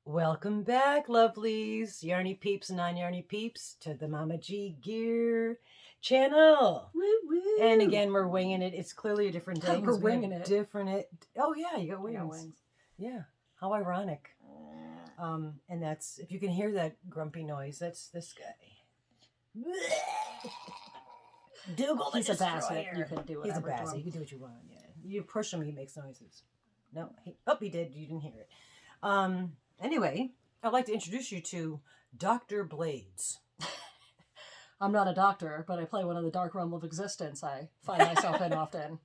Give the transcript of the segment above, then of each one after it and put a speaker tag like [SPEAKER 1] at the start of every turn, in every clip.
[SPEAKER 1] Welcome back, lovelies, yarny peeps and non-yarny peeps, to the Mama G Gear channel.
[SPEAKER 2] Woo, woo.
[SPEAKER 1] And again, we're winging it. It's clearly a different day.
[SPEAKER 2] We're winging it.
[SPEAKER 1] Oh yeah, you got wings.
[SPEAKER 2] I got wings.
[SPEAKER 1] Yeah. How ironic. And that's, if you can hear that grumpy noise, that's this guy. Dougal the
[SPEAKER 2] He's a basset.
[SPEAKER 1] Destroyer.
[SPEAKER 2] You can do
[SPEAKER 1] He's a
[SPEAKER 2] whatever.
[SPEAKER 1] basset. You can do what you want. Yeah. You push him, he makes noises. No. He did. You didn't hear it. Anyway, I'd like to introduce you to Dr. Blades.
[SPEAKER 2] I'm not a doctor, but I play one of the dark realm of existence I find myself in often.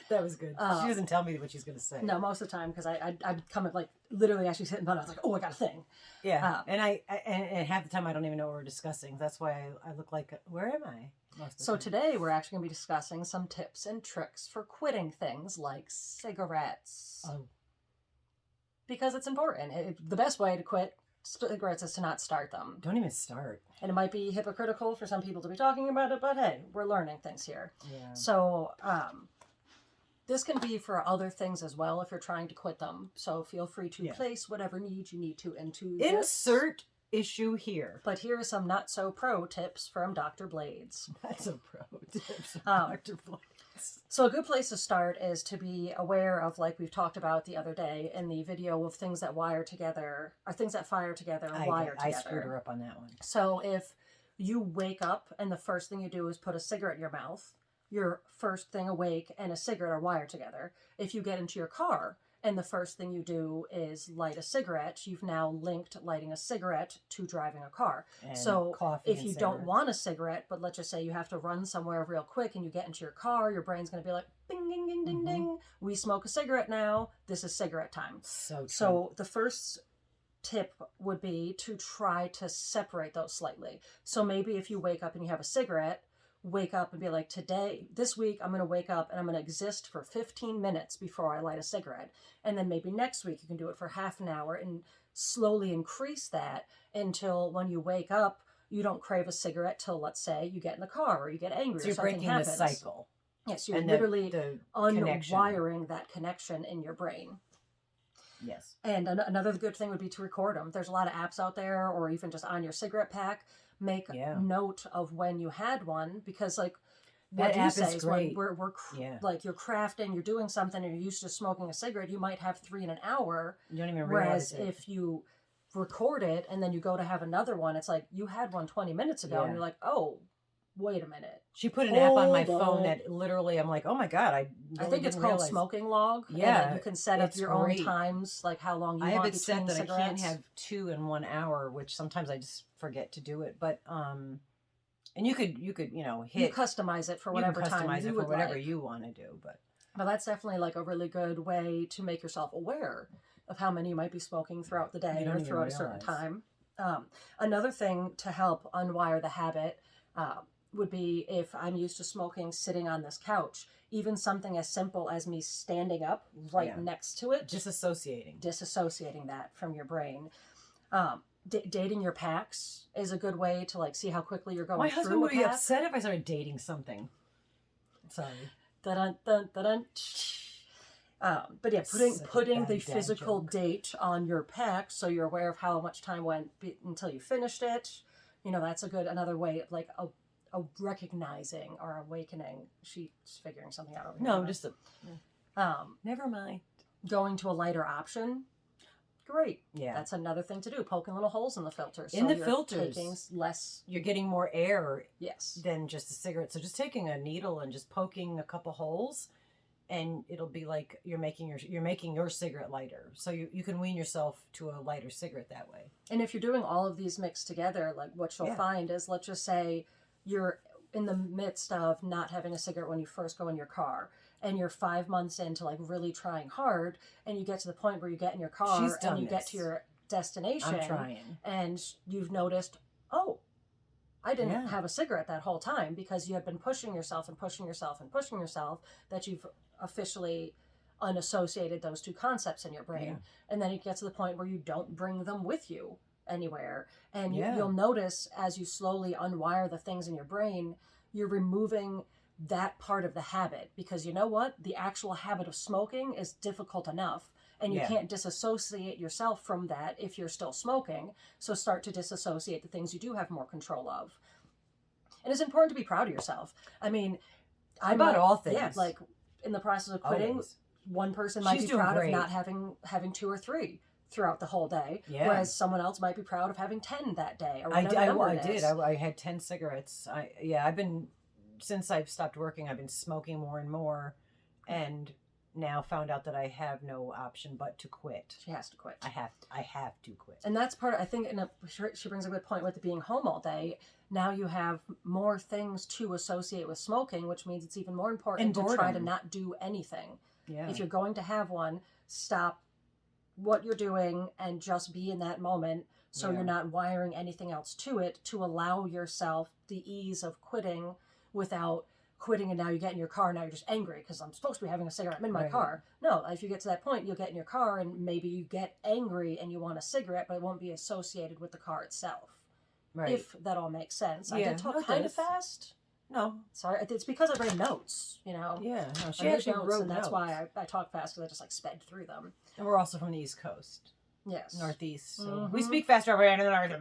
[SPEAKER 1] That was good. She doesn't tell me what she's going to say.
[SPEAKER 2] No, most of the time, because I come at, like, literally as she's hitting buttons, I was like, oh, I got a thing.
[SPEAKER 1] Yeah, and half the time I don't even know what we're discussing. That's why I look like, where am I?
[SPEAKER 2] So today we're actually going to be discussing some tips and tricks for quitting things like cigarettes.
[SPEAKER 1] Oh.
[SPEAKER 2] Because it's important. The best way to quit cigarettes is to not start them.
[SPEAKER 1] Don't even start.
[SPEAKER 2] And it might be hypocritical for some people to be talking about it, but hey, we're learning things here.
[SPEAKER 1] Yeah.
[SPEAKER 2] So, this can be for other things as well if you're trying to quit them. So feel free to place whatever needs you need to into this.
[SPEAKER 1] Insert issue here.
[SPEAKER 2] But here are some not so pro tips from Dr. Blades.
[SPEAKER 1] Not so pro tips from Dr. Blades.
[SPEAKER 2] So a good place to start is to be aware of, like we've talked about the other day in the video, of things that wire together, or things that fire together and wire together.
[SPEAKER 1] I screwed her up on that one.
[SPEAKER 2] So if you wake up and the first thing you do is put a cigarette in your mouth, your first thing awake and a cigarette are wired together. If you get into your car and the first thing you do is light a cigarette, you've now linked lighting a cigarette to driving a car.
[SPEAKER 1] And
[SPEAKER 2] so
[SPEAKER 1] coffee
[SPEAKER 2] if you don't want a cigarette, but let's just say you have to run somewhere real quick and you get into your car, your brain's going to be like, ding, ding, ding, ding, ding. We smoke a cigarette now. This is cigarette time.
[SPEAKER 1] So true.
[SPEAKER 2] So the first tip would be to try to separate those slightly. So maybe if you wake up and you have a cigarette, wake up and be like, this week, I'm going to wake up and I'm going to exist for 15 minutes before I light a cigarette. And then maybe next week you can do it for half an hour and slowly increase that until when you wake up, you don't crave a cigarette till, let's say, you get in the car or you get angry or something happens.
[SPEAKER 1] You're breaking the cycle.
[SPEAKER 2] Yes, you're literally unwiring that connection in your brain.
[SPEAKER 1] Yes.
[SPEAKER 2] And another good thing would be to record them. There's a lot of apps out there, or even just on your cigarette pack. Make note of when you had one, because like
[SPEAKER 1] that app is great.
[SPEAKER 2] When we're like you're crafting, you're doing something, and you're used to smoking a cigarette, you might have 3 in an hour.
[SPEAKER 1] You don't even realize
[SPEAKER 2] it. Whereas if you record it and then you go to have another one, it's like you had one 20 minutes ago, and you're like, oh, wait a minute.
[SPEAKER 1] She put an app on my phone that literally, I'm like, oh my God, I
[SPEAKER 2] think it's called Smoking Log.
[SPEAKER 1] Yeah.
[SPEAKER 2] You can set up your own times, like how long you want between cigarettes. I have it set that I can't
[SPEAKER 1] have 2 in 1 hour, which sometimes I just forget to do it. But, and you could, you
[SPEAKER 2] customize it for whatever time you would
[SPEAKER 1] whatever you want to do. But
[SPEAKER 2] that's definitely like a really good way to make yourself aware of how many you might be smoking throughout the day or throughout a certain time. Another thing to help unwire the habit, would be if I'm used to smoking sitting on this couch, even something as simple as me standing up next to it. Disassociating that from your brain. Dating your packs is a good way to like see how quickly you're going through. My
[SPEAKER 1] husband would be upset if I started dating something. Sorry.
[SPEAKER 2] Dun, dun, dun, dun. But yeah, putting the physical date on your pack so you're aware of how much time went until you finished it. That's another way of like a recognizing or awakening. She's figuring something out over here.
[SPEAKER 1] No, just never mind.
[SPEAKER 2] Going to a lighter option. Great.
[SPEAKER 1] Yeah.
[SPEAKER 2] That's another thing to do. Poking little holes in the filters.
[SPEAKER 1] In the filters.
[SPEAKER 2] Taking less.
[SPEAKER 1] You're getting more air.
[SPEAKER 2] Yes.
[SPEAKER 1] Than just a cigarette. So just taking a needle and just poking a couple holes, and it'll be like you're making your cigarette lighter. So you can wean yourself to a lighter cigarette that way.
[SPEAKER 2] And if you're doing all of these mixed together, like what you'll find is, let's just say you're in the midst of not having a cigarette when you first go in your car, and you're 5 months into like really trying hard, and you get to the point where you get in your car and you get to your destination.
[SPEAKER 1] I'm trying.
[SPEAKER 2] And you've noticed, oh, I didn't have a cigarette that whole time, because you have been pushing yourself and pushing yourself and pushing yourself, that you've officially unassociated those two concepts in your brain. And then it gets to the point where you don't bring them with you anywhere. And you'll notice as you slowly unwire the things in your brain, you're removing that part of the habit, because you know what? The actual habit of smoking is difficult enough. and you can't disassociate yourself from that if you're still smoking. So start to disassociate the things you do have more control of. And it's important to be proud of yourself. I mean,
[SPEAKER 1] about all things.
[SPEAKER 2] Yeah, like in the process of quitting,
[SPEAKER 1] Always.
[SPEAKER 2] one person might
[SPEAKER 1] She's
[SPEAKER 2] be proud
[SPEAKER 1] doing
[SPEAKER 2] of
[SPEAKER 1] great.
[SPEAKER 2] not having 2 or 3 throughout the whole day, whereas someone else might be proud of having 10 that day. Or whatever
[SPEAKER 1] I did. I had 10 cigarettes. I've been, since I've stopped working, I've been smoking more and more, and now found out that I have no option but to quit.
[SPEAKER 2] She has to quit.
[SPEAKER 1] I have to quit.
[SPEAKER 2] And that's part, I think, she brings a good point with it being home all day. Now you have more things to associate with smoking, which means it's even more important to try to not do anything.
[SPEAKER 1] Yeah.
[SPEAKER 2] If you're going to have one, stop what you're doing and just be in that moment, so you're not wiring anything else to it, to allow yourself the ease of quitting without quitting. And now you get in your car, now you're just angry because I'm supposed to be having a cigarette, I'm in my car. No, if you get to that point, you'll get in your car and maybe you get angry and you want a cigarette, but it won't be associated with the car itself. Right. If that all makes sense. I did talk kind of fast.
[SPEAKER 1] No.
[SPEAKER 2] Sorry, it's because I read notes, you know.
[SPEAKER 1] Yeah, no, she actually wrote notes.
[SPEAKER 2] And that's why I talk fast, because I just like sped through them.
[SPEAKER 1] And we're also from the East Coast.
[SPEAKER 2] Yes.
[SPEAKER 1] Northeast. So we speak faster over here in the north.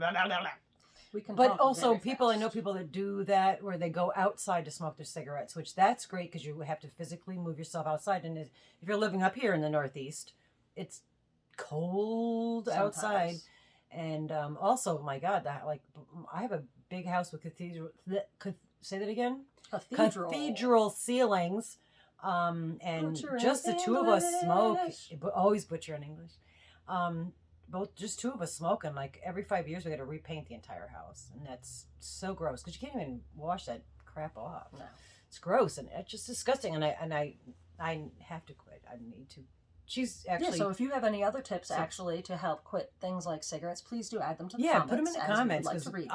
[SPEAKER 2] We can
[SPEAKER 1] but also
[SPEAKER 2] I
[SPEAKER 1] know people that do that where they go outside to smoke their cigarettes, which that's great because you have to physically move yourself outside. And if you're living up here in the Northeast, it's cold outside. And also, my God, I have a big house with say that again? Cathedral ceilings. And just the two of us smoke. Always butcher in English. Just two of us smoking. Like every 5 years, we got to repaint the entire house, and that's so gross because you can't even wash that crap off. No, it's gross and it's just disgusting. And I have to quit. I need to. She's actually
[SPEAKER 2] so if you have any other tips actually to help quit things like cigarettes, please do add them to the comments.
[SPEAKER 1] Put them in the comments because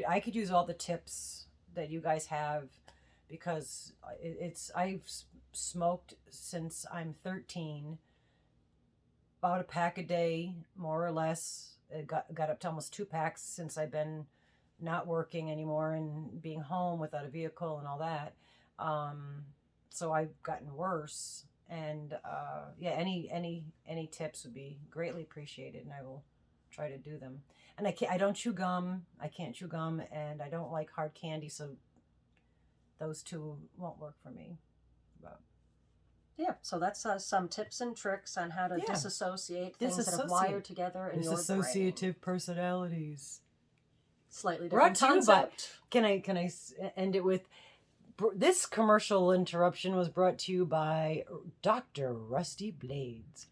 [SPEAKER 1] I could use all the tips that you guys have, because I've smoked since I'm 13, about a pack a day more or less. It got up to almost 2 packs since I've been not working anymore and being home without a vehicle and all that. So I've gotten worse. And any tips would be greatly appreciated, and I will try to do them. And I don't chew gum. I can't chew gum, and I don't like hard candy, so those two won't work for me. But
[SPEAKER 2] yeah, so that's some tips and tricks on how to disassociate things that have wired together in your brain.
[SPEAKER 1] Dissociative personalities.
[SPEAKER 2] Slightly different concept.
[SPEAKER 1] Can I end it with? This commercial interruption was brought to you by Dr. Rusty Blades.